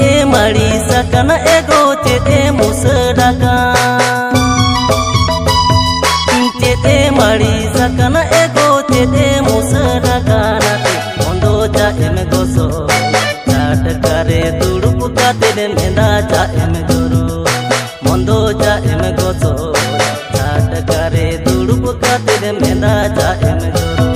Cete marisa kana ego cete musadaga Cete marisa kana ego cete musadaga nate Mondo ja eme goso Chat kare tudup kate menda ja eme guru Mondo ja eme goso Chat kare tudup kate menda ja eme guru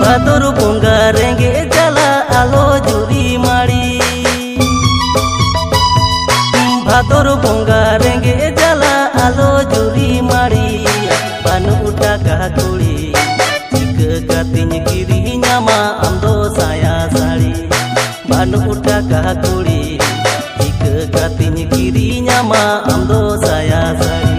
Badur bunga renge jala alo juri mari Badur bunga renge jala alo juri mari Panu utaka kuli Jika katinya kiri nyama amdo saya sari Panu utaka kuli Jika katinya kiri nyama amdo saya sari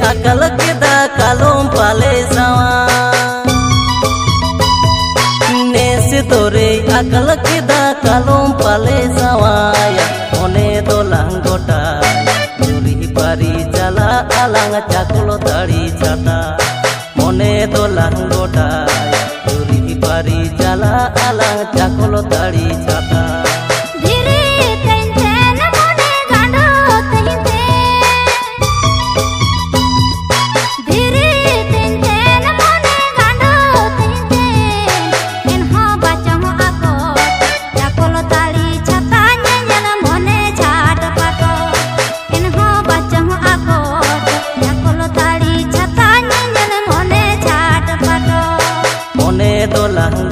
Akal kita kalom pale sawa Nese tore akal kita kalom pale sawa ya One dolang gota Juri pari jala alang cakulo tari chata One dolang gota Juri pari jala alang cakulo tari chata Dolang